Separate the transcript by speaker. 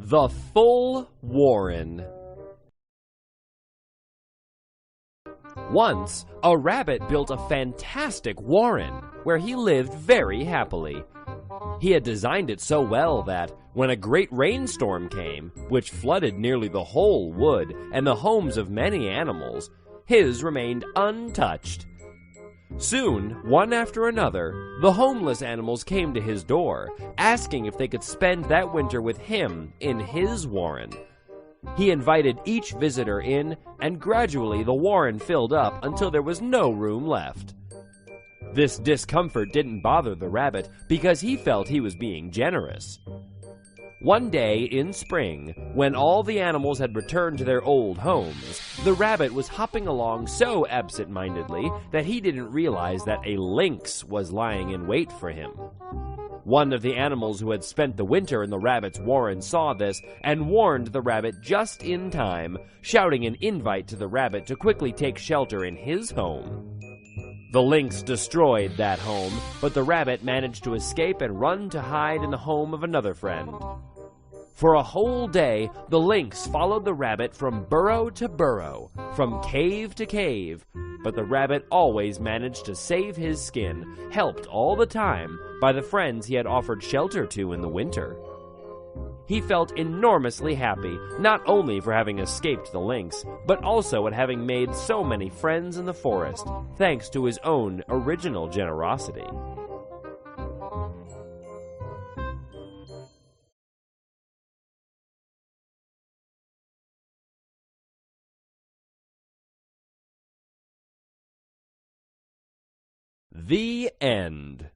Speaker 1: The Full Warren. Once, a rabbit built a fantastic warren where he lived very happily. He had designed it so well that, when a great rainstorm came, which flooded nearly the whole wood and the homes of many animals, his remained untouched. Soon, one after another, the homeless animals came to his door, asking if they could spend that winter with him in his warren. He invited each visitor in, and gradually the warren filled up until there was no room left. This discomfort didn't bother the rabbit because he felt he was being generous. One day in spring, when all the animals had returned to their old homes, the rabbit was hopping along so absent-mindedly that he didn't realize that a lynx was lying in wait for him. One of the animals who had spent the winter in the rabbit's warren saw this and warned the rabbit just in time, shouting an invite to the rabbit to quickly take shelter in his home. The lynx destroyed that home, but the rabbit managed to escape and run to hide in the home of another friend. For a whole day, the lynx followed the rabbit from burrow to burrow, from cave to cave, but the rabbit always managed to save his skin, helped all the time by the friends he had offered shelter to in the winter. He felt enormously happy, not only for having escaped the lynx, but also at having made so many friends in the forest, thanks to his own original generosity. The end.